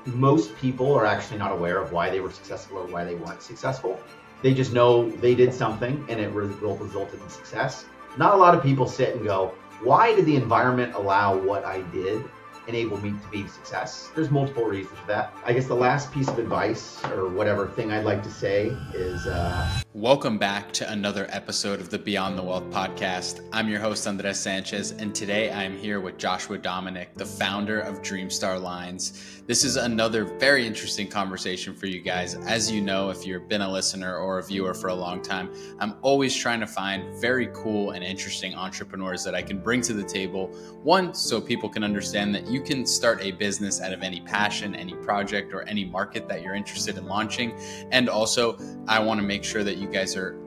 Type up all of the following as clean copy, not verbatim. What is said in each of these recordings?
most people are actually not aware of why they were successful or why they weren't successful. They just know they did something and it resulted in success. Not a lot of people sit and go, why did the environment allow what I did enable me to be a success? There's multiple reasons for that. I guess the last piece of advice or whatever thing I'd like to say is welcome back to another episode of the Beyond the Wealth podcast. I'm your host, Andres Sanchez, and today I'm here with Joshua Dominic, the founder of Dreamstar Lines. This is another very interesting conversation for you guys. As you know, if you've been a listener or a viewer for a long time, I'm always trying to find very cool and interesting entrepreneurs that I can bring to the table. One, so people can understand that you can start a business out of any passion, any project, or any market that you're interested in launching. And also, I want to make sure that you guys are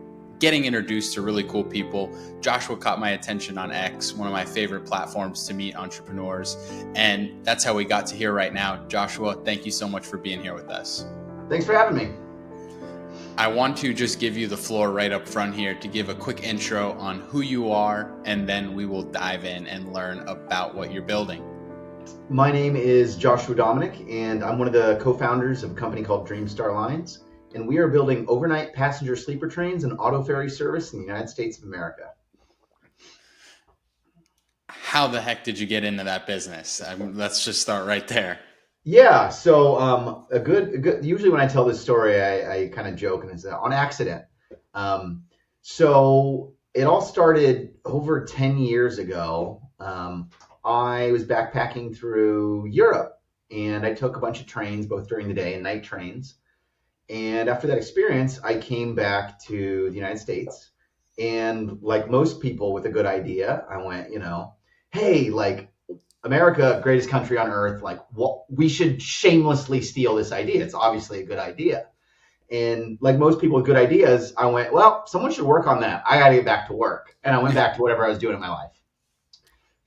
getting introduced to really cool people. Joshua caught my attention on X, one of my favorite platforms to meet entrepreneurs. And that's how we got to here right now. Joshua, thank you so much for being here with us. Thanks for having me. I want to just give you the floor right up front here to give a quick intro on who you are, and then we will dive in and learn about what you're building. My name is Joshua Dominic, and I'm one of the co-founders of a company called Dreamstar Lines. And we are building overnight passenger sleeper trains and auto ferry service in the United States of America. How the heck did you get into that business? Let's just start right there. Yeah, so usually when I tell this story, I kind of joke and it's on accident. So it all started over 10 years ago. I was backpacking through Europe, and I took a bunch of trains, both during the day and night trains. And after that experience, I came back to the United States. And like most people with a good idea, I went, hey, like America, greatest country on earth, like we should shamelessly steal this idea. It's obviously a good idea. And like most people with good ideas, I went, well, someone should work on that. I got to get back to work. And I went back to whatever I was doing in my life.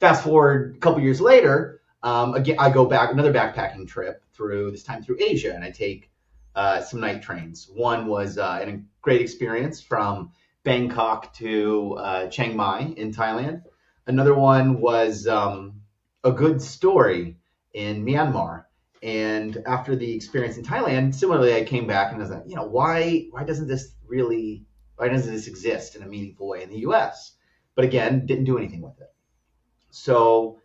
Fast forward a couple years later, again, I go back, another backpacking trip this time through Asia, and I take some night trains. One was a great experience from Bangkok to Chiang Mai in Thailand. Another one was a good story in Myanmar. And after the experience in Thailand, similarly, I came back and I was like, why doesn't this exist in a meaningful way in the US? But again, didn't do anything with it. So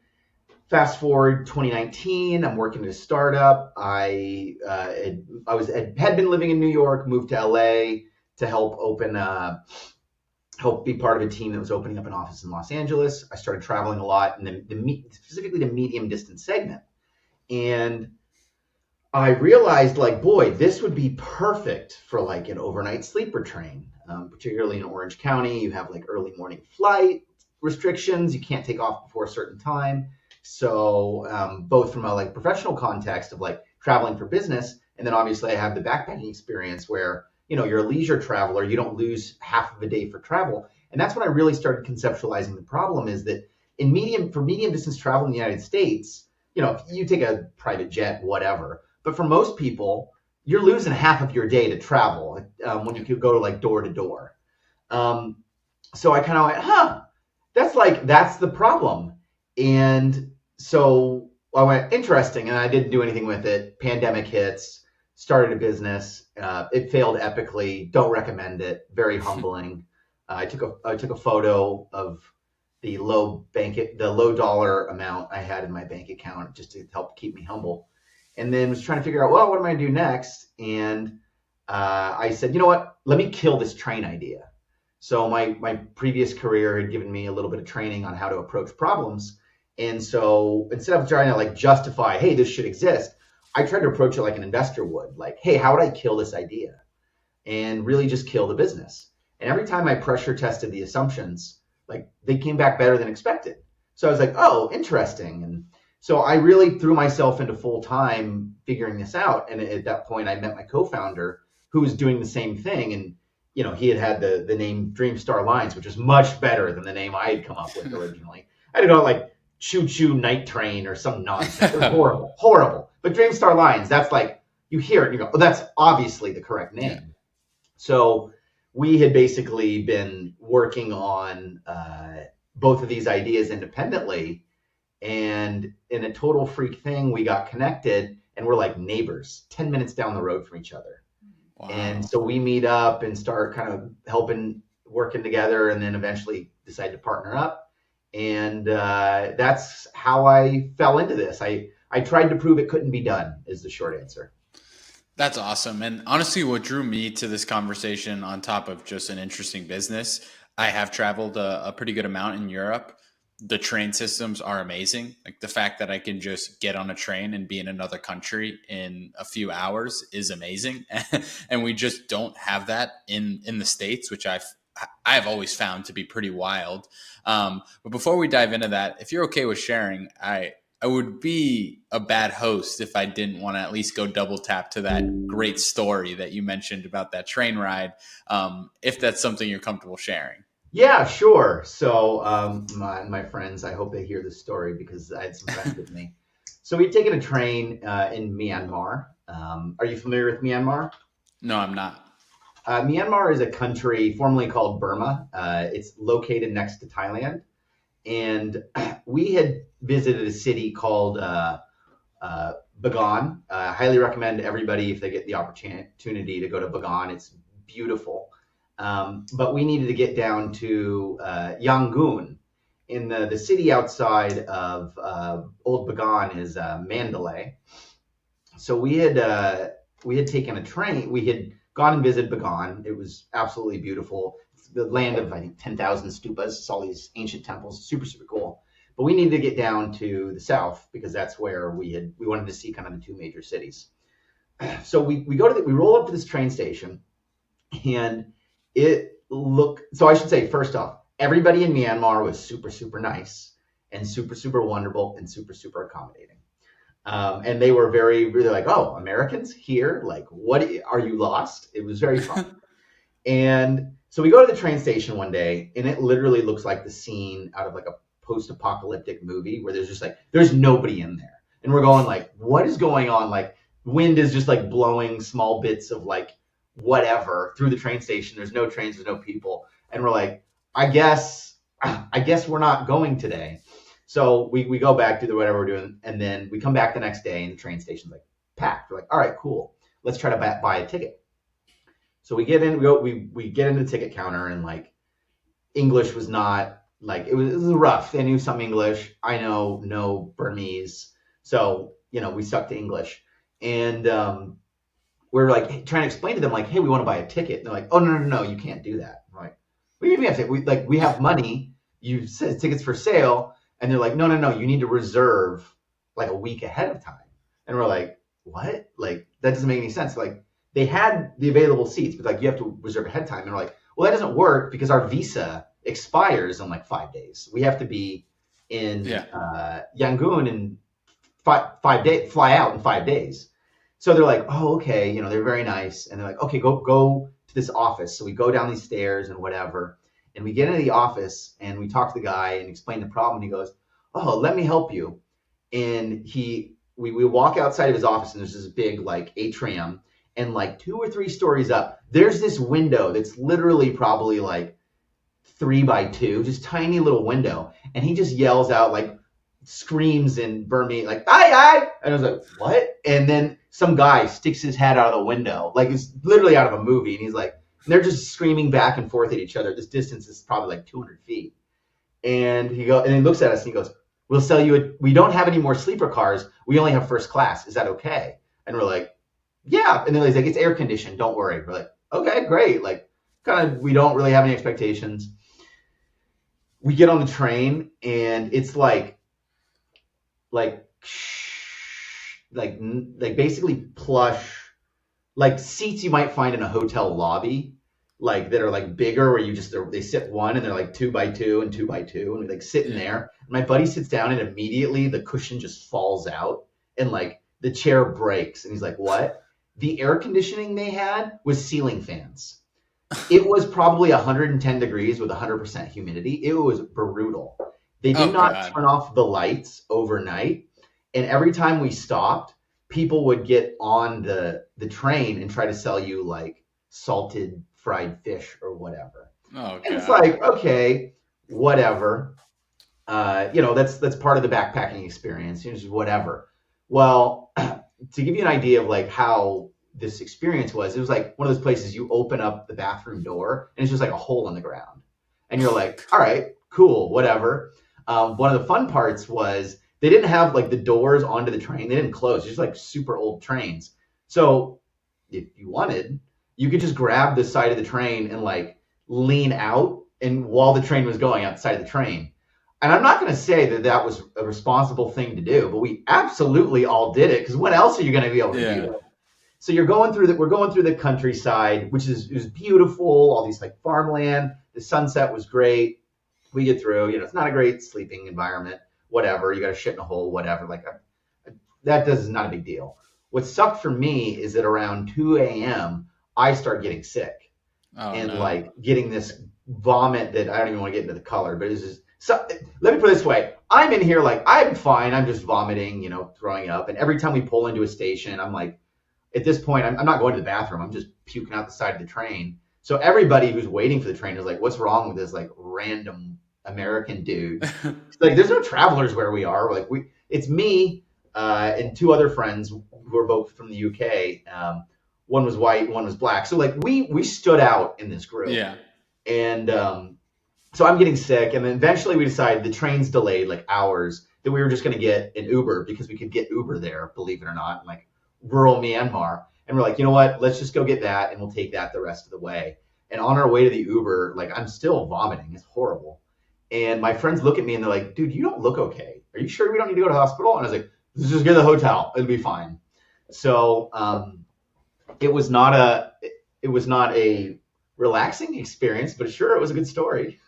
fast forward 2019, I'm working at a startup. I had been living in New York, moved to LA to help be part of a team that was opening up an office in Los Angeles. I started traveling a lot, and specifically the medium distance segment. And I realized, boy, this would be perfect for like an overnight sleeper train, particularly in Orange County. You have like early morning flight restrictions. You can't take off before a certain time. So both from a professional context of traveling for business, and then obviously I have the backpacking experience where you're a leisure traveler, you don't lose half of a day for travel. And that's when I really started conceptualizing the problem is that for medium distance travel in the United States, if you take a private jet, whatever, but for most people, you're losing half of your day to travel when you could go to door to door. So I kind of went, that's the problem. And so I went, interesting, and I didn't do anything with it. Pandemic hits, started a business. It failed epically. Don't recommend it. Very humbling. I took a photo of the low dollar amount I had in my bank account just to help keep me humble. And then was trying to figure out, well, what am I going to do next? And I said, you know what? Let me kill this train idea. So my previous career had given me a little bit of training on how to approach problems. And so instead of trying to justify, hey, this should exist, I tried to approach it like an investor would. Hey, how would I kill this idea? And really just kill the business. And every time I pressure tested the assumptions, they came back better than expected. So I was like, oh, interesting. And so I really threw myself into full time figuring this out. And at that point, I met my co-founder who was doing the same thing. And he had the name Dreamstar Lines, which was much better than the name I had come up with originally. I had to go Choo Choo Night Train or some nonsense. It was horrible. But Dreamstar Lines, that's you hear it and you go, oh, that's obviously the correct name. Yeah. So we had basically been working on both of these ideas independently. And in a total freak thing, we got connected. and we're like neighbors, 10 minutes down the road from each other. And Wow. so we meet up and start kind of working together, and then eventually decide to partner up. And that's how I fell into this. I tried to prove it couldn't be done, is the short answer. That's awesome. And honestly, what drew me to this conversation, on top of just an interesting business, I have traveled a pretty good amount in Europe. The train systems are amazing. Like the fact that I can just get on a train and be in another country in a few hours is amazing. And we just don't have that in the States, which I've always found to be pretty wild. But before we dive into that, if you're okay with sharing, I would be a bad host if I didn't want to at least go double tap to that great story that you mentioned about that train ride, if that's something you're comfortable sharing. Yeah, sure. So my friends, I hope they hear this story because I had some friends with me. So we'd taken a train in Myanmar. Are you familiar with Myanmar? No, I'm not. Myanmar is a country formerly called Burma. It's located next to Thailand. And we had visited a city called Bagan. Highly recommend everybody, if they get the opportunity, to go to Bagan. It's beautiful. But we needed to get down to Yangon. In the city outside of Old Bagan is Mandalay. So we had taken a train. We had gone and visited Bagan. It was absolutely beautiful. It's the land of, I think, 10,000 stupas. It's all these ancient temples. Super, super cool. But we needed to get down to the south because that's where we wanted to see kind of the two major cities. So we roll up to this train station, and so I should say, first off, everybody in Myanmar was super, super nice and super, super wonderful and super, super accommodating. And they were really like, oh, Americans here? Like, what, are you lost? It was very fun. And so we go to the train station one day, and it literally looks like the scene out of like a post-apocalyptic movie where there's nobody in there. And we're going like, what is going on? Like, wind is just like blowing small bits of like whatever through the train station. There's no trains, there's no people. And we're like, I guess we're not going today. So we go back, do the whatever we're doing, and then we come back the next day, and the train station's like packed. We're like, all right, cool. Let's try to buy a ticket. So we get in, we get into the ticket counter, and like English was not like it was rough. They knew some English. I know no Burmese, so we stuck to English, and we're like trying to explain to them like, hey, we want to buy a ticket. And they're like, oh no, you can't do that. I'm like, what do you mean we have to? We have money. You said tickets for sale. And they're like, no, you need to reserve like a week ahead of time. And we're like, what? Like, that doesn't make any sense. Like, they had the available seats, but like, you have to reserve ahead of time. And we're like, well, that doesn't work because our visa expires in like 5 days. We have to be in Yangon in 5 days, fly out in 5 days. So they're like, oh, okay. They're very nice. And they're like, okay, go to this office. So we go down these stairs and whatever. And we get into the office, and we talk to the guy and explain the problem. And he goes, oh, let me help you. And we walk outside of his office, and there's this big like atrium, and like 2 or 3 stories up, there's this window that's literally probably like 3 by 2, just tiny little window. And he just yells out, like screams in Burmese, like, aye. And I was like, what? And then some guy sticks his head out of the window, like it's literally out of a movie. And he's like, and they're just screaming back and forth at each other. This distance is probably like 200 feet. And he looks at us and he goes, we'll sell you we don't have any more sleeper cars. We only have first class. Is that okay? And we're like, yeah. And then he's like, it's air conditioned. Don't worry. We're like, okay, great. Like, kind of, we don't really have any expectations. We get on the train, and it's like basically plush, like seats you might find in a hotel lobby, like that are like bigger, where they sit one, and they're like 2 by 2 and 2 by 2, and we like sit in there. And my buddy sits down, and immediately the cushion just falls out, and like the chair breaks. And he's like, what? The air conditioning they had was ceiling fans. It was probably 110 degrees with 100% humidity. It was brutal. They did not turn off the lights overnight. And every time we stopped, people would get on the train and try to sell you like salted fried fish or whatever. Oh, and it's like, okay, whatever. That's part of the backpacking experience, just whatever. Well, to give you an idea of like how this experience was, it was like one of those places you open up the bathroom door and it's just like a hole in the ground. And you're like, all right, cool, whatever. One of the fun parts was they didn't have like the doors onto the train. They didn't close. It's just like super old trains. So if you wanted, you could just grab the side of the train and like lean out and while the train was going outside of the train. And I'm not going to say that that was a responsible thing to do, but we absolutely all did it because when else are you going to be able to do that? So we're going through the countryside, which is beautiful, all these like farmland. The sunset was great. We get through, it's not a great sleeping environment, whatever. You got to shit in a hole, whatever. Like that is not a big deal. What sucked for me is that around 2 a.m. I start getting sick like getting this vomit that I don't even want to get into the color, but it's just, so let me put it this way. I'm in here like I'm fine. I'm just vomiting, throwing up. And every time we pull into a station, I'm like, at this point, I'm not going to the bathroom. I'm just puking out the side of the train. So everybody who's waiting for the train is like, what's wrong with this like random American dude? Like, there's no travelers where we are. Like it's me and two other friends who are both from the UK. One was white, one was black. So like we stood out in this group. Yeah. And so I'm getting sick. And then eventually we decided the train's delayed like hours that we were just going to get an Uber because we could get Uber there, believe it or not. Like rural Myanmar. And we're like, you know what? Let's just go get that and we'll take that the rest of the way. And on our way to the Uber, like I'm still vomiting. It's horrible. And my friends look at me and they're like, dude, you don't look okay. Are you sure we don't need to go to the hospital? And I was like, let's just get to the hotel. It'll be fine. So it was not a relaxing experience, but sure, it was a good story.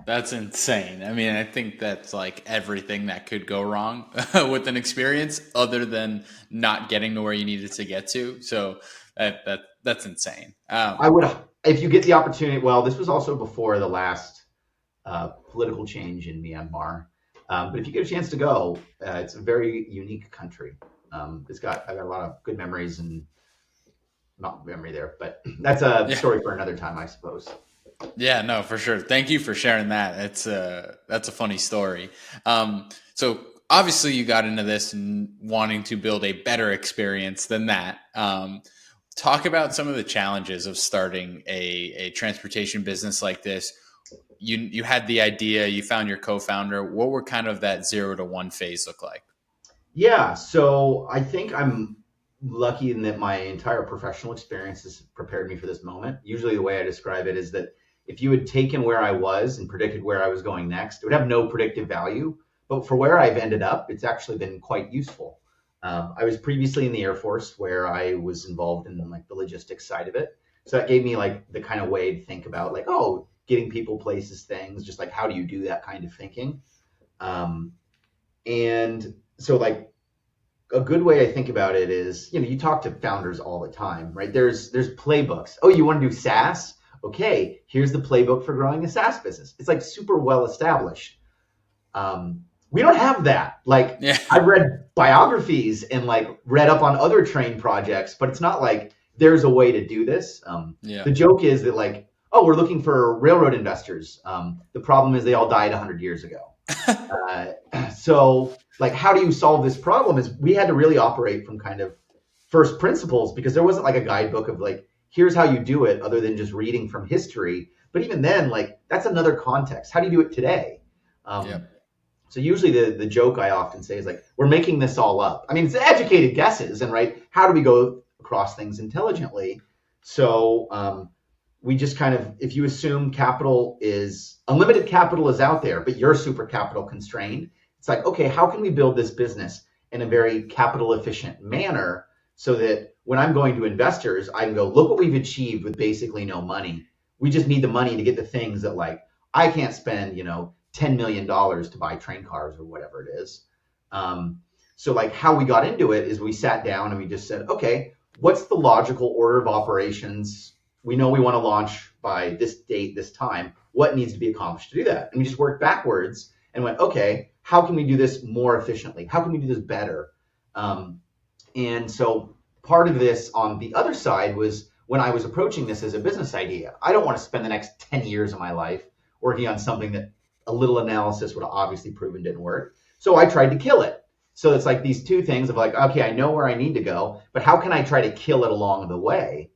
That's insane. I mean, I think that's like everything that could go wrong with an experience other than not getting to where you needed to get to. So that's insane. I would, if you get the opportunity, well, this was also before the last political change in Myanmar. But if you get a chance to go, it's a very unique country. I've got a lot of good memories and not memory there, but that's a story for another time, I suppose. Yeah, no, for sure. Thank you for sharing that. That's a funny story. So obviously you got into this and wanting to build a better experience than that. Talk about some of the challenges of starting a transportation business like this. You had the idea, you found your co-founder. What were kind of that 0 to 1 phase look like? Yeah, so I think I'm lucky in that my entire professional experience has prepared me for this moment. Usually the way I describe it is that if you had taken where I was and predicted where I was going next, it would have no predictive value. But for where I've ended up, it's actually been quite useful. I was previously in the Air Force where I was involved in like the logistics side of it. So that gave me like the kind of way to think about like, getting people, places, things, just like how do you do that kind of thinking? And so like a good way I think about it is, you talk to founders all the time, right? There's playbooks. Oh, you want to do SaaS? Okay, here's the playbook for growing a SaaS business. It's like super well established. We don't have that. Like I've read biographies and like read up on other train projects, but it's not like there's a way to do this. The joke is that like, we're looking for railroad investors. The problem is they all died 100 years ago. So like, how do you solve this problem is we had to really operate from kind of first principles because there wasn't like a guidebook of like, here's how you do it other than just reading from history. But even then, like that's another context. How do you do it today? So usually the joke I often say is like, we're making this all up. I mean, it's educated guesses and right. How do we go across things intelligently? So we just kind of, if you assume unlimited capital is out there, but you're super capital constrained, it's like, okay, how can we build this business in a very capital efficient manner so that when I'm going to investors, I can go, look what we've achieved with basically no money. We just need the money to get the things that like, I can't spend, $10 million to buy train cars or whatever it is. So like how we got into it is we sat down and we just said, okay, what's the logical order of operations? We know we want to launch by this date, this time. What needs to be accomplished to do that? And we just worked backwards and went, okay, how can we do this more efficiently? How can we do this better? And so part of this on the other side was when I was approaching this as a business idea, I don't want to spend the next 10 years of my life working on something that a little analysis would have obviously proven didn't work. So I tried to kill it. So it's like these two things of like, okay, I know where I need to go, but how can I try to kill it along the way?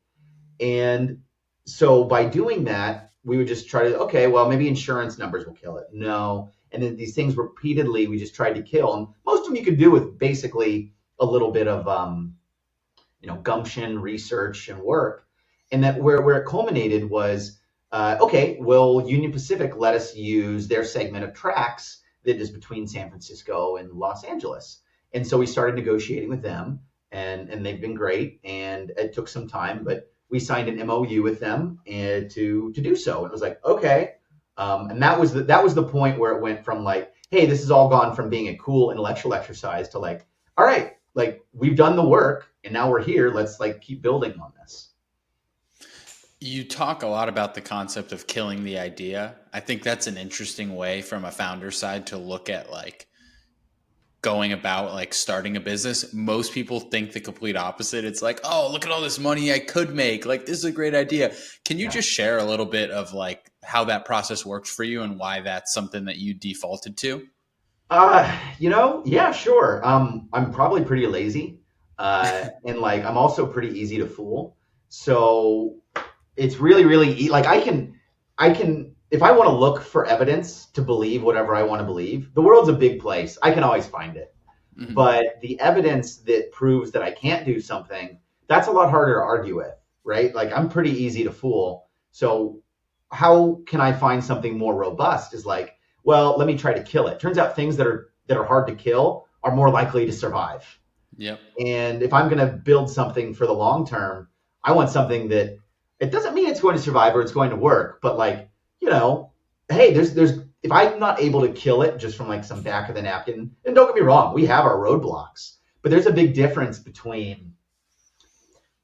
And so by doing that, we would just try to, okay, well, maybe insurance numbers will kill it. No. And then these things repeatedly, we just tried to kill. And most of them you could do with basically a little bit of, gumption, research, and work. And that where it culminated was, okay, well, Union Pacific let us use their segment of tracks that is between San Francisco and Los Angeles. And so we started negotiating with them, and they've been great. And it took some time, but we signed an MOU with them to do so. And it was like, okay. And that was the point where it went from like, hey, this has all gone from being a cool intellectual exercise to like, all right, like we've done the work and now we're here. Let's like keep building on this. You talk a lot about the concept of killing the idea. I think that's an interesting way from a founder side to look at like going about like starting a business. Most people think the complete opposite. It's like, oh, look at all this money I could make. Like, this is a great idea. Can you just share a little bit of like how that process works for you and why that's something that you defaulted to? Yeah, sure. I'm probably pretty lazy. And like, I'm also pretty easy to fool. So it's really, really like I can, if I want to look for evidence to believe whatever I want to believe, the world's a big place. I can always find it. Mm-hmm. But the evidence that proves that I can't do something, that's a lot harder to argue with, right? Like I'm pretty easy to fool. So how can I find something more robust is like, well, let me try to kill it. Turns out things that are hard to kill are more likely to survive. Yep. And if I'm going to build something for the long term, I want something that it doesn't mean it's going to survive or it's going to work, but like, hey, there's if I'm not able to kill it just from like some back of the napkin, and don't get me wrong, we have our roadblocks, but there's a big difference between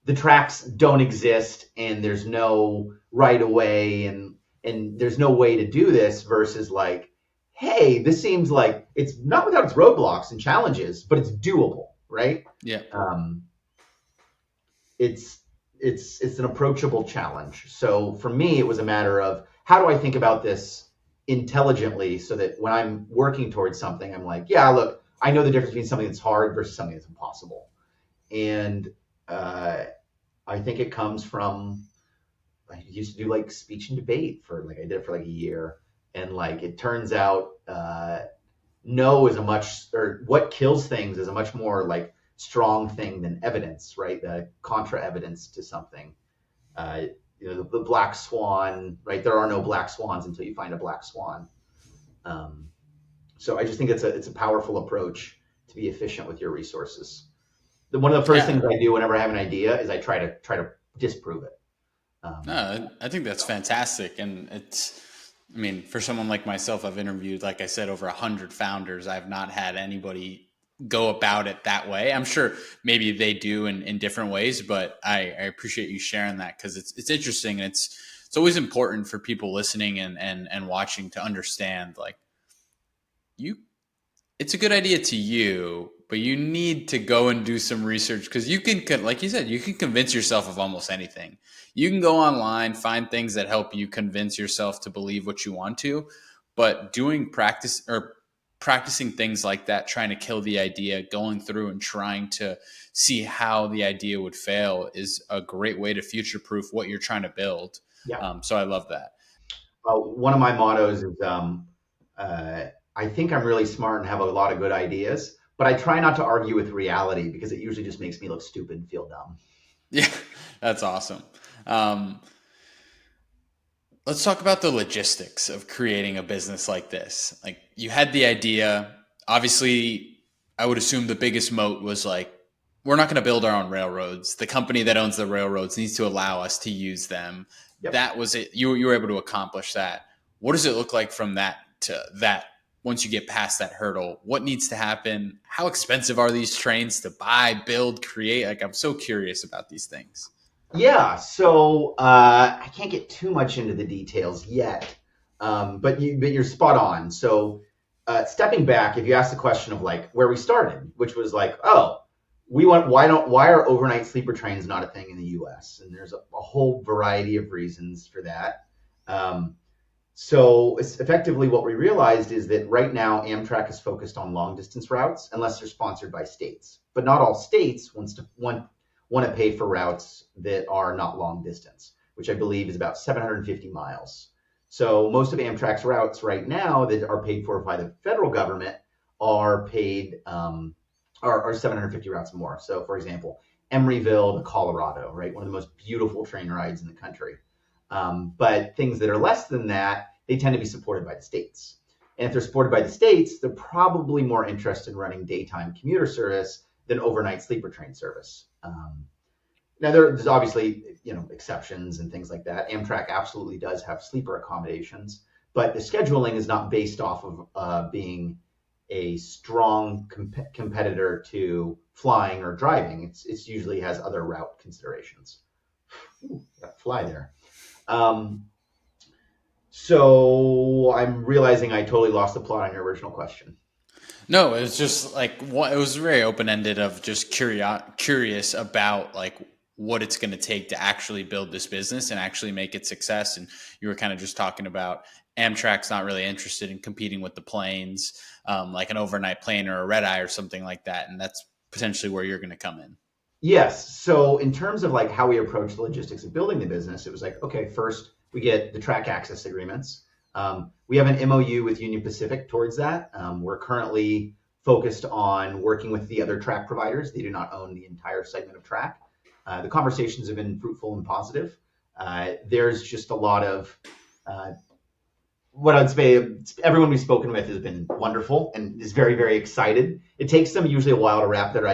the tracks don't exist and there's no right of way and there's no way to do this versus like, hey, this seems like it's not without its roadblocks and challenges, but it's doable, right? Yeah. It's an approachable challenge. So for me, it was a matter of how do I think about this intelligently so that when I'm working towards something, I'm like, yeah, look, I know the difference between something that's hard versus something that's impossible. And I think it comes from, I used to do like speech and debate I did it for like a year. And like, it turns out what kills things is a much more like strong thing than evidence, right? The contra evidence to something. The black swan, right? There are no black swans until you find a black swan. So I just think it's a powerful approach to be efficient with your resources. One of the first things I do whenever I have an idea is I try to disprove it. No, I think that's fantastic. And for someone like myself, I've interviewed, like I said, over 100 founders. I've not had anybody go about it that way. I'm sure maybe they do in different ways, but I appreciate you sharing that because it's interesting. And it's always important for people listening and watching to understand like it's a good idea to you, but you need to go and do some research because you can, like you said, you can convince yourself of almost anything. You can go online, find things that help you convince yourself to believe what you want to, but practicing things like that, trying to kill the idea, going through and trying to see how the idea would fail is a great way to future-proof what you're trying to build. Yeah. So I love that. One of my mottos is, I think I'm really smart and have a lot of good ideas, but I try not to argue with reality because it usually just makes me look stupid and feel dumb. Yeah, that's awesome. Let's talk about the logistics of creating a business like this. Like you had the idea, obviously I would assume the biggest moat was like, we're not going to build our own railroads. The company that owns the railroads needs to allow us to use them. Yep. That was it. You were able to accomplish that. What does it look like from that to that? Once you get past that hurdle, what needs to happen? How expensive are these trains to buy, build, create? Like, I'm so curious about these things. Yeah, so I can't get too much into the details yet, but you're spot on. So stepping back, if you ask the question of like where we started, which was like, why are overnight sleeper trains not a thing in the U.S.? And there's a whole variety of reasons for that. So effectively what we realized is that right now Amtrak is focused on long distance routes unless they're sponsored by states. But not all states want to pay for routes that are not long distance, which I believe is about 750 miles. So most of Amtrak's routes right now that are paid for by the federal government are paid are 750 routes more. So for example, Emeryville to Colorado, right? One of the most beautiful train rides in the country. But things that are less than that, they tend to be supported by the states. And if they're supported by the states, they're probably more interested in running daytime commuter service than overnight sleeper train service. Now there's obviously, exceptions and things like that. Amtrak absolutely does have sleeper accommodations, but the scheduling is not based off of being a strong competitor to flying or driving. It's usually has other route considerations. Ooh, got fly there. So I'm realizing I totally lost the plot on your original question. No, it was just like it was very open ended of just curious about like what it's going to take to actually build this business and actually make it success. And you were kind of just talking about Amtrak's not really interested in competing with the planes, like an overnight plane or a red eye or something like that. And that's potentially where you're going to come in. Yes. So in terms of like how we approach the logistics of building the business, it was like, okay, first we get the track access agreements. We have an MOU with Union Pacific towards that. We're currently focused on working with the other track providers. They do not own the entire segment of track. The conversations have been fruitful and positive. There's just a lot of what I'd say, everyone we've spoken with has been wonderful and is very, very excited. It takes them usually a while to wrap their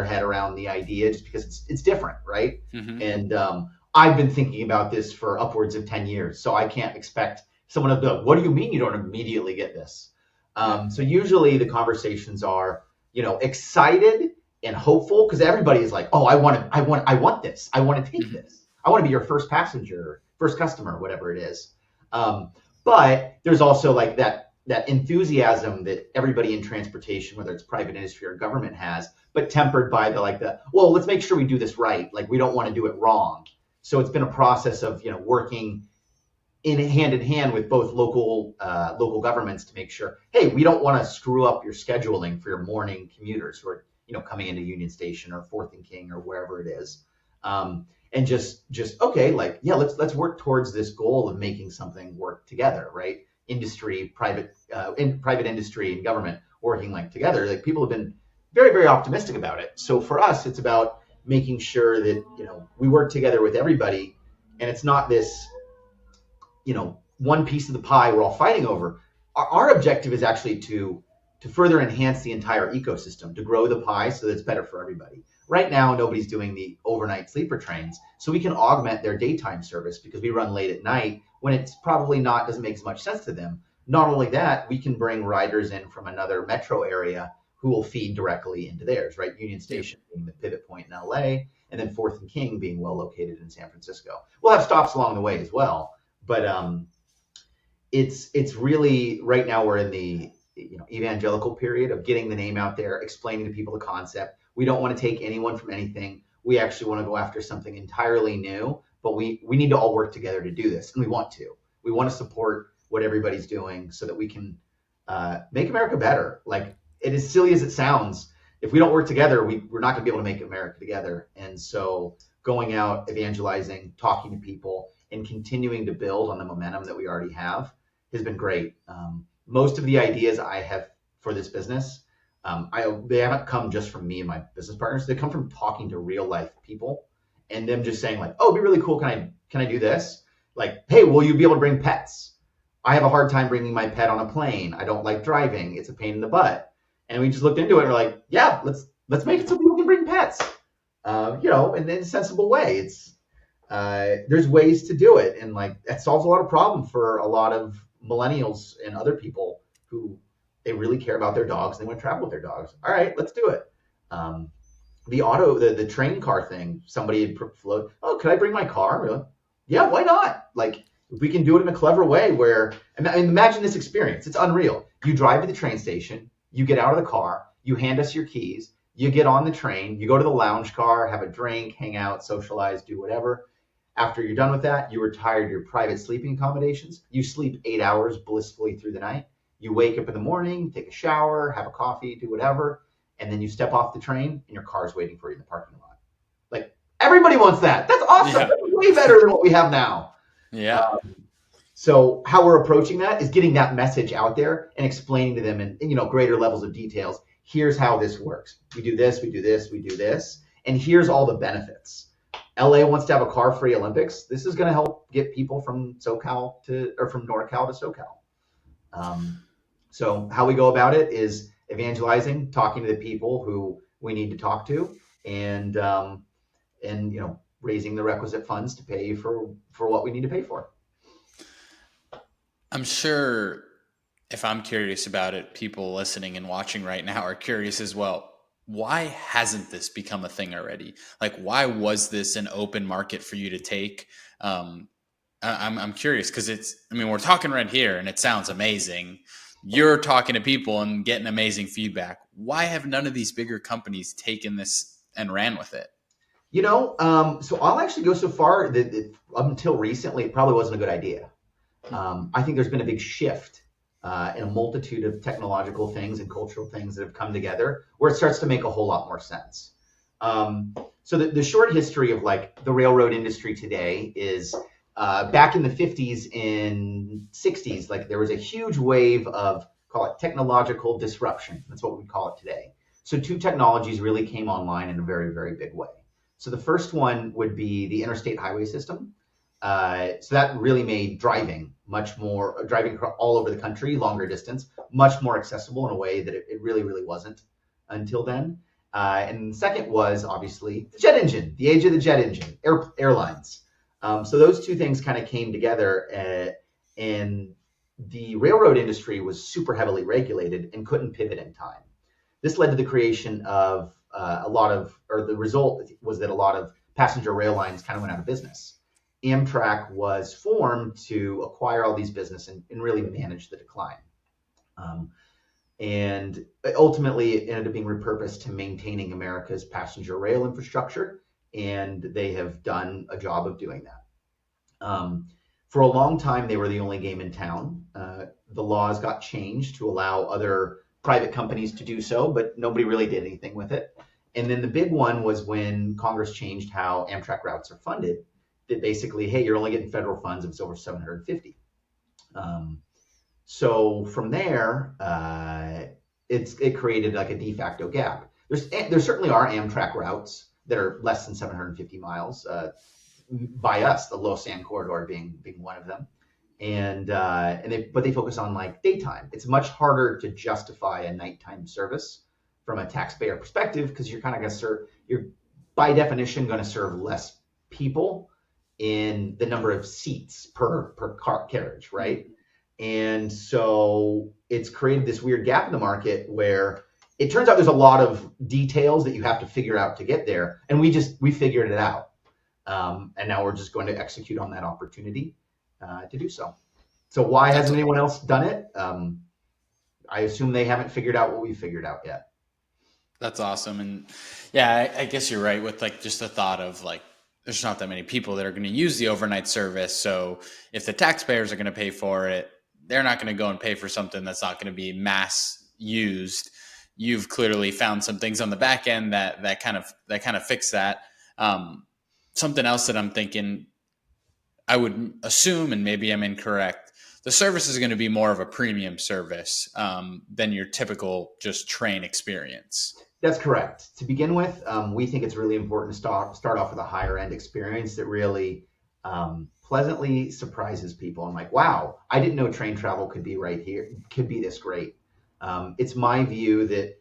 head around the idea, just because it's different, right? Mm-hmm. And I've been thinking about this for upwards of 10 years, so I can't expect someone to be like, what do you mean you don't immediately get this? So usually the conversations are, excited and hopeful, because everybody is like, oh, I want this. I want to take this. I want to be your first passenger, first customer, whatever it is. But there's also like that enthusiasm that everybody in transportation, whether it's private industry or government, has, but tempered by well, let's make sure we do this right. Like, we don't want to do it wrong. So it's been a process of, working hand in hand with both local governments to make sure, hey, we don't want to screw up your scheduling for your morning commuters who are, coming into Union Station or Fourth and King or wherever it is. And just okay, like, yeah, let's work towards this goal of making something work together, right? Industry, private industry and government working like together. Like, people have been very, very optimistic about it. So for us, it's about making sure that, we work together with everybody, and it's not this, one piece of the pie we're all fighting over. Our objective is actually to further enhance the entire ecosystem, to grow the pie so that it's better for everybody. Right now, nobody's doing the overnight sleeper trains, so we can augment their daytime service because we run late at night when it's probably doesn't make as much sense to them. Not only that, we can bring riders in from another metro area who will feed directly into theirs, right? Union Station being the pivot point in LA, and then Fourth and King being well located in San Francisco. We'll have stops along the way as well, but it's really, right now we're in the evangelical period of getting the name out there, explaining to people the concept. We don't want to take anyone from anything. We actually want to go after something entirely new, but we need to all work together to do this, and we want to. We want to support what everybody's doing so that we can make America better. Like, it as silly as it sounds, if we don't work together, we're not going to be able to make America together. And so going out, evangelizing, talking to people, and continuing to build on the momentum that we already have has been great. Most of the ideas I have for this business, they haven't come just from me and my business partners. They come from talking to real life people and them just saying like, oh, it'd be really cool. Can I do this? Like, hey, will you be able to bring pets? I have a hard time bringing my pet on a plane. I don't like driving. It's a pain in the butt. And we just looked into it and we're like, yeah, let's make it so people can bring pets, in a sensible way. It's there's ways to do it. And like, that solves a lot of problems for a lot of millennials and other people who they really care about their dogs and they want to travel with their dogs. All right, let's do it. The train car thing, somebody had floated, oh, could I bring my car? We're like, yeah, why not? Like, if we can do it in a clever way where, imagine this experience. It's unreal. You drive to the train station, you get out of the car, you hand us your keys, you get on the train, you go to the lounge car, have a drink, hang out, socialize, do whatever. After you're done with that, you retire to your private sleeping accommodations. You sleep 8 hours blissfully through the night. You wake up in the morning, take a shower, have a coffee, do whatever, and then you step off the train and your car's waiting for you in the parking lot. Like, everybody wants that. That's awesome. Yeah. That's way better than what we have now. Yeah. So how we're approaching that is getting that message out there and explaining to them in greater levels of details. Here's how this works. We do this, we do this, we do this, and here's all the benefits. LA wants to have a car-free Olympics. This is going to help get people from SoCal from NorCal to SoCal. So how we go about it is evangelizing, talking to the people who we need to talk to, and raising the requisite funds to pay for what we need to pay for. I'm sure if I'm curious about it, people listening and watching right now are curious as well. Why hasn't this become a thing already? Like, why was this an open market for you to take? I'm curious because we're talking right here and it sounds amazing. You're talking to people and getting amazing feedback. Why have none of these bigger companies taken this and ran with it? So I'll actually go so far that up until recently, it probably wasn't a good idea. I think there's been a big shift in a multitude of technological things and cultural things that have come together where it starts to make a whole lot more sense. So the short history of like the railroad industry today is back in the 50s and 60s, like there was a huge wave of, call it technological disruption. That's what we call it today. So two technologies really came online in a very, very big way. So the first one would be the interstate highway system. So that really made driving all over the country, longer distance, much more accessible in a way that it really, really wasn't until then. And the second was obviously the jet engine, the age of the jet engine, airlines. So those two things kind of came together, and the railroad industry was super heavily regulated and couldn't pivot in time. This led to the creation of the result was that a lot of passenger rail lines kind of went out of business. Amtrak was formed to acquire all these businesses and really manage the decline. And ultimately, it ended up being repurposed to maintaining America's passenger rail infrastructure, and they have done a job of doing that. For a long time, they were the only game in town. The laws got changed to allow other private companies to do so, but nobody really did anything with it. And then the big one was when Congress changed how Amtrak routes are funded. That basically, hey, you're only getting federal funds if it's over 750. So from there, it created like a de facto gap. There certainly are Amtrak routes that are less than 750 miles. By us, the Lausanne corridor being one of them, but they focus on like daytime. It's much harder to justify a nighttime service from a taxpayer perspective because you're kind of you're by definition going to serve less people in the number of seats per car carriage, right? And so it's created this weird gap in the market where it turns out there's a lot of details that you have to figure out to get there, and we figured it out. And now we're just going to execute on that opportunity to do so. So why hasn't anyone else done it? I assume they haven't figured out what we figured out yet. That's awesome. And yeah, I guess you're right with like just the thought of like, there's not that many people that are going to use the overnight service. So if the taxpayers are going to pay for it, they're not going to go and pay for something that's not going to be mass used. You've clearly found some things on the back end that kind of fix that. Something else that I'm thinking, I would assume, and maybe I'm incorrect, the service is going to be more of a premium service than your typical just train experience. That's correct. To begin with, we think it's really important to start off with a higher end experience that really pleasantly surprises people. I'm like, wow, I didn't know train travel could be right here, could be this great. It's my view that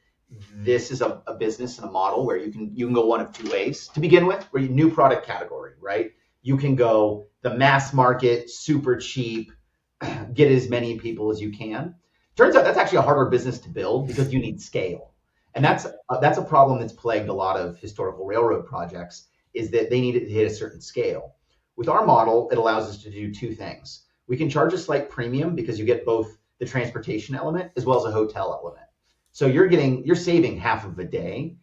this is a business and a model where you can go one of two ways. To begin with, where new product category, right? You can go the mass market, super cheap, get as many people as you can. Turns out that's actually a harder business to build because you need scale. And that's a problem that's plagued a lot of historical railroad projects, is that they need it to hit a certain scale. With our model, it allows us to do two things. We can charge a slight premium because you get both the transportation element as well as a hotel element. So you're saving half of a day.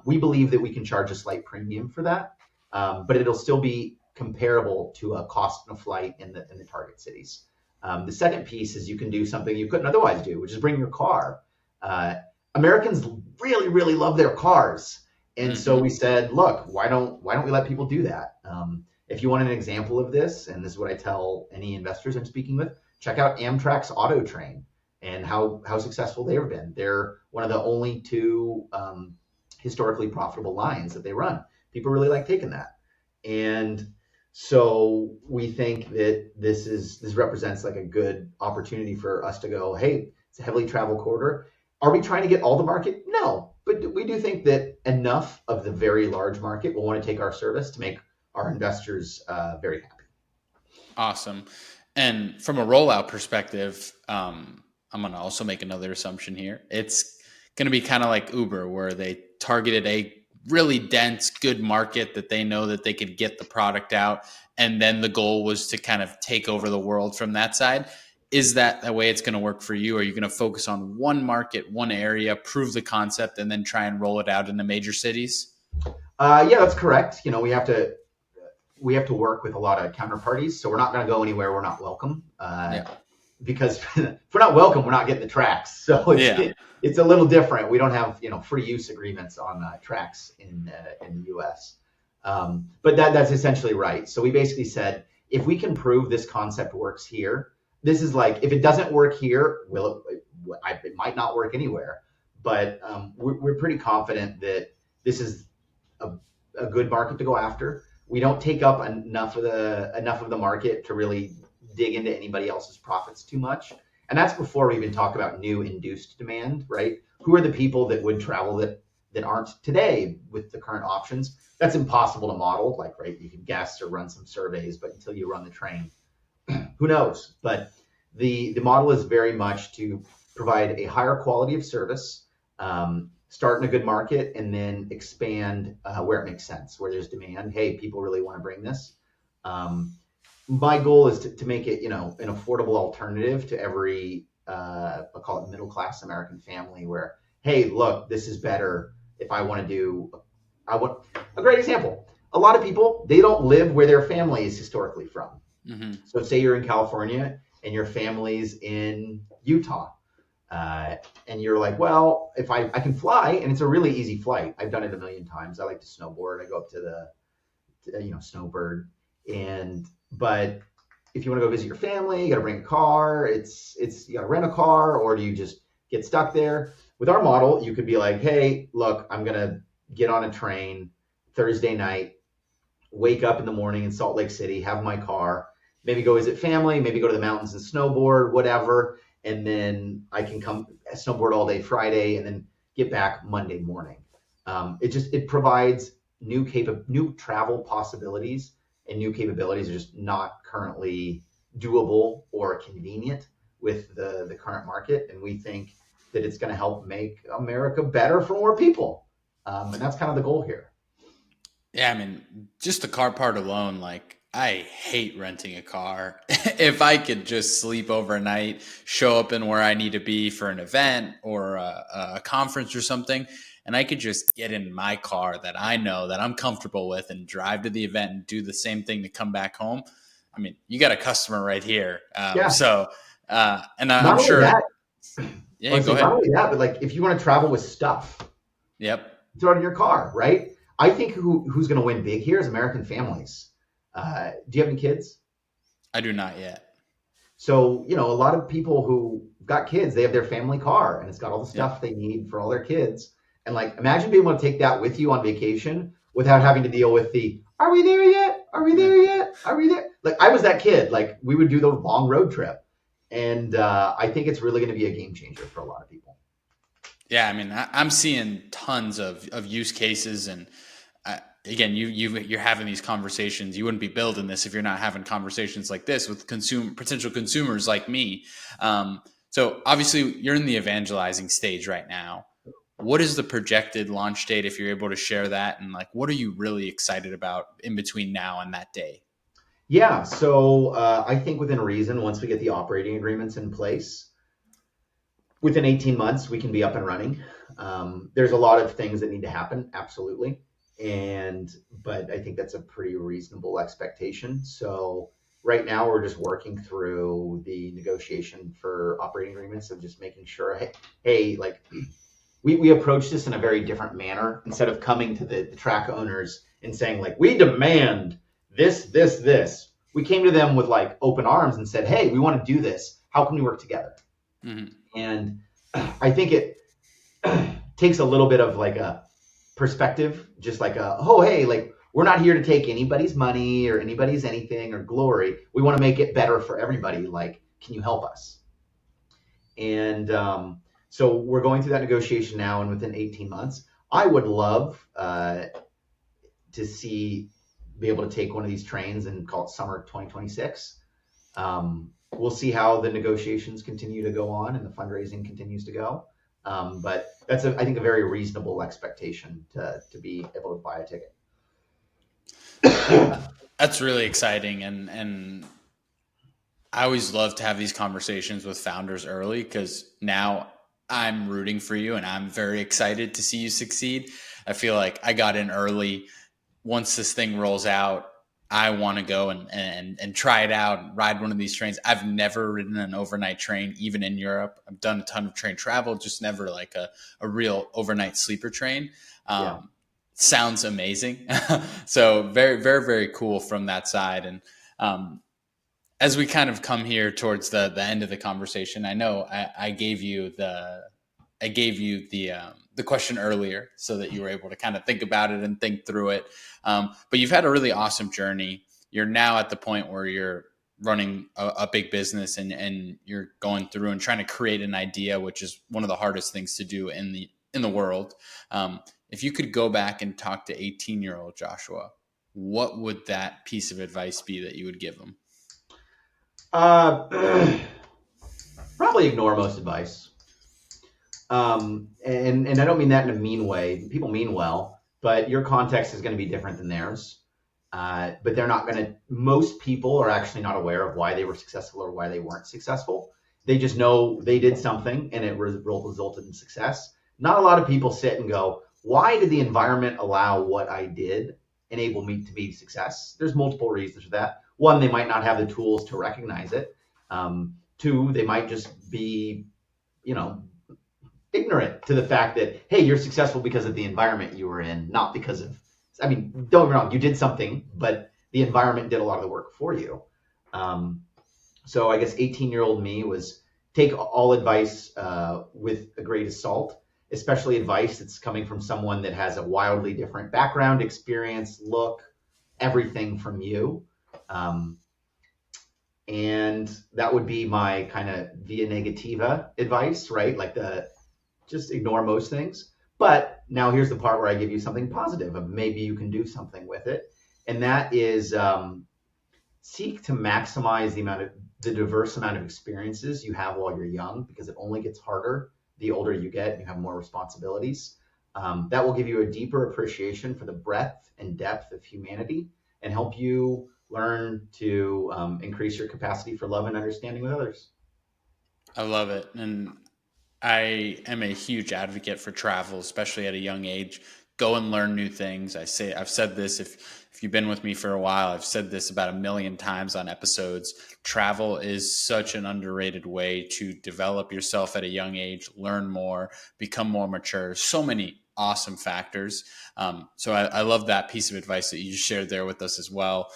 We believe that we can charge a slight premium for that, but it'll still be comparable to a cost and a flight in the target cities. The second piece is you can do something you couldn't otherwise do, which is bring your car. Americans really, really love their cars. And so we said, look, why don't we let people do that? If you want an example of this, and this is what I tell any investors I'm speaking with, check out Amtrak's Auto Train and how successful they've been. They're one of the only two historically profitable lines that they run. People really like taking that. And so we think that this represents like a good opportunity for us to go, hey, it's a heavily traveled corridor. Are we trying to get all the market? No, but we do think that enough of the very large market will want to take our service to make our investors very happy. Awesome. And from a rollout perspective, I'm going to also make another assumption here. It's going to be kind of like Uber, where they targeted a really dense, good market that they know that they could get the product out. And then the goal was to kind of take over the world from that side. Is that the way it's going to work for you? Are you going to focus on one market, one area, prove the concept, and then try and roll it out in the major cities? Yeah, that's correct. We have to work with a lot of counterparties. So we're not going to go anywhere we're not welcome. Because if we're not welcome, we're not getting the tracks. So it's a little different. We don't have free use agreements on tracks in the U.S. But that's essentially right. So we basically said, if we can prove this concept works here, this is like, if it doesn't work here, it might not work anywhere. But we're pretty confident that this is a good market to go after. We don't take up enough of the market to really dig into anybody else's profits too much. And that's before we even talk about new induced demand, right? Who are the people that would travel that aren't today with the current options? That's impossible to model. Like, right, you can guess or run some surveys, but until you run the train, who knows? But the model is very much to provide a higher quality of service, start in a good market, and then expand where it makes sense, where there's demand. Hey, people really want to bring this. My goal is to make it, an affordable alternative to every, I'll call it middle-class American family where, hey, look, this is better if I want to do, a great example. A lot of people, they don't live where their family is historically from. So say you're in California and your family's in Utah. And you're like, well, if I can fly, and it's a really easy flight. I've done it a million times. I like to snowboard. I go up to the Snowbird. But if you want to go visit your family, you got to bring a car. You got to rent a car, or do you just get stuck there? With our model, you could be like, hey, look, I'm going to get on a train Thursday night, wake up in the morning in Salt Lake City, have my car, maybe go visit family, maybe go to the mountains and snowboard, whatever. And then I can come snowboard all day Friday and then get back Monday morning. It provides new travel possibilities, and new capabilities are just not currently doable or convenient with the current market. And we think that it's going to help make America better for more people. And that's kind of the goal here. Yeah, I mean, just the car part alone, like, I hate renting a car. If I could just sleep overnight, show up in where I need to be for an event or a conference or something, and I could just get in my car that I know that I'm comfortable with and drive to the event and do the same thing to come back home. I mean, you got a customer right here. So, and I'm sure. Yeah, go ahead. Not only that, but like if you want to travel with stuff, throw it in your car, right? I think who's going to win big here is American families. Do you have any kids? I do not yet. So, a lot of people who got kids, they have their family car and it's got all the stuff they need for all their kids. And like, imagine being able to take that with you on vacation without having to deal with are we there yet? Are we there yet? Are we there? Like, I was that kid. Like, we would do the long road trip. And I think it's really going to be a game changer for a lot of people. Yeah, I mean, I'm seeing tons of use cases, and again, you're having these conversations. You wouldn't be building this if you're not having conversations like this with potential consumers like me. So obviously, you're in the evangelizing stage right now. What is the projected launch date, if you're able to share that? And like, what are you really excited about in between now and that day? Yeah, so I think within reason, once we get the operating agreements in place, within 18 months, we can be up and running. There's a lot of things that need to happen, absolutely. But I think that's a pretty reasonable expectation. So right now we're just working through the negotiation for operating agreements of just making sure, hey, like we approach this in a very different manner. Instead of coming to the track owners and saying like, we demand this. We came to them with like open arms and said, hey, we want to do this. How can we work together? Mm-hmm. And I think it takes a little bit of like a perspective, just like oh, hey, like we're not here to take anybody's money or anybody's anything or glory. We want to make it better for everybody. Like, can you help us? And so we're going through that negotiation now, and within 18 months, I would love to be able to take one of these trains and call it summer 2026. We'll see how the negotiations continue to go on and the fundraising continues to go. But that's, I think, a very reasonable expectation to be able to buy a ticket. That's really exciting. And I always love to have these conversations with founders early, because now I'm rooting for you and I'm very excited to see you succeed. I feel like I got in early. Once this thing rolls out, I want to go and try it out and ride one of these trains. I've never ridden an overnight train, even in Europe. I've done a ton of train travel, just never like a real overnight sleeper train. Yeah. Sounds amazing. So very, very, very cool from that side. And as we kind of come here towards the end of the conversation, I know I gave you the question earlier so that you were able to kind of think about it and think through it. But you've had a really awesome journey. You're now at the point where you're running a big business, and you're going through and trying to create an idea, which is one of the hardest things to do in the world. If you could go back and talk to 18-year-old Joshua, what would that piece of advice be that you would give him? Probably ignore most advice. And I don't mean that in a mean way. People mean well, but your context is going to be different than theirs. But they're not going to, most people are actually not aware of why they were successful or why they weren't successful. They just know they did something and it resulted in success. Not a lot of people sit and go, why did the environment allow what I did enable me to be success? There's multiple reasons for that. One, they might not have the tools to recognize it. Two, they might just be, ignorant to the fact that, hey, you're successful because of the environment you were in, not because of, don't get me wrong, you did something, but the environment did a lot of the work for you. So I guess 18-year-old me was take all advice with a grain of salt, especially advice that's coming from someone that has a wildly different background, experience, look, everything from you. And that would be my kind of via negativa advice, right? Like just ignore most things. But now here's the part where I give you something positive of maybe you can do something with it. And that is seek to maximize the diverse amount of experiences you have while you're young, because it only gets harder the older you get and you have more responsibilities. That will give you a deeper appreciation for the breadth and depth of humanity and help you learn to increase your capacity for love and understanding with others. I love it. And I am a huge advocate for travel, especially at a young age. Go and learn new things. I've said this, if you've been with me for a while, I've said this about 1,000,000 times on episodes. Travel is such an underrated way to develop yourself at a young age, learn more, become more mature. So many awesome factors. So I love that piece of advice that you shared there with us as well.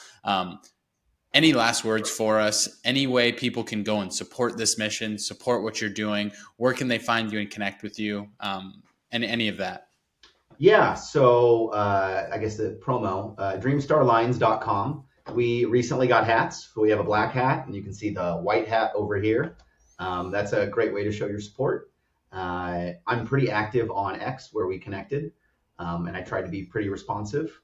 Any last words for us? Any way people can go and support this mission, support what you're doing? Where can they find you and connect with you? And any of that? Yeah, so I guess the promo, dreamstarlines.com. We recently got hats. So we have a black hat, and you can see the white hat over here. That's a great way to show your support. I'm pretty active on X, where we connected, and I try to be pretty responsive.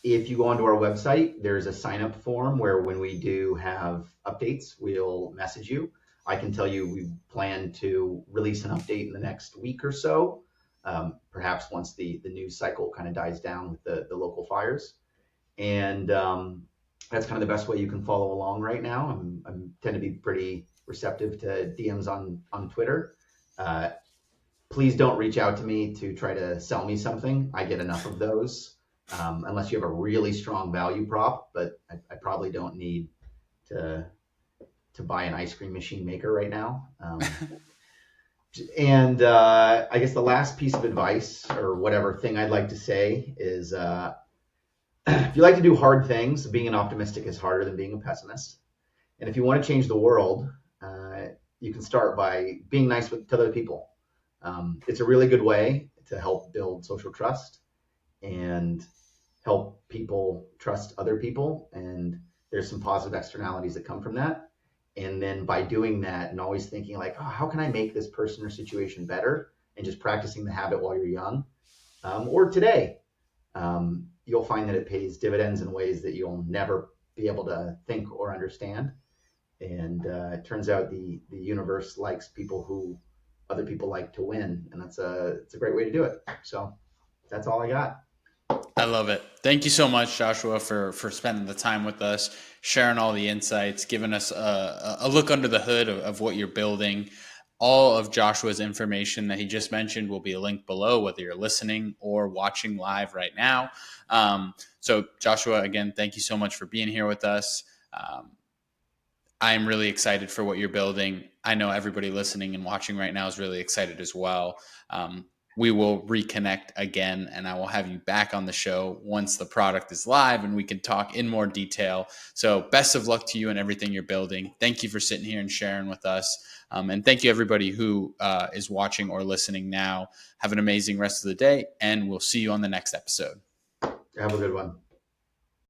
If you go onto our website, there's a sign-up form where when we do have updates, we'll message you. I can tell you we plan to release an update in the next week or so, perhaps once the news cycle kind of dies down with the local fires. And that's kind of the best way you can follow along right now. I tend to be pretty receptive to DMs on Twitter. Please don't reach out to me to try to sell me something. I get enough of those, unless you have a really strong value prop. But I probably don't need to buy an ice cream machine maker right now. And I guess the last piece of advice or whatever thing I'd like to say is, if you like to do hard things, being an optimistic is harder than being a pessimist. And if you want to change the world, you can start by being nice to other people. It's a really good way to help build social trust and help people trust other people. And there's some positive externalities that come from that. And then by doing that and always thinking like, oh, how can I make this person or situation better? And just practicing the habit while you're young, or today, you'll find that it pays dividends in ways that you'll never be able to think or understand. And it turns out the universe likes people who other people like to win, and it's a great way to do it. So that's all I got. I love it. Thank you so much, Joshua, for spending the time with us, sharing all the insights, giving us a look under the hood of what you're building. All of Joshua's information that he just mentioned will be linked below, whether you're listening or watching live right now. So Joshua, again, thank you so much for being here with us. I'm really excited for what you're building. I know everybody listening and watching right now is really excited as well. We will reconnect again, and I will have you back on the show once the product is live and we can talk in more detail. So best of luck to you and everything you're building. Thank you for sitting here and sharing with us. And thank you, everybody who is watching or listening now. Have an amazing rest of the day, and we'll see you on the next episode. Have a good one.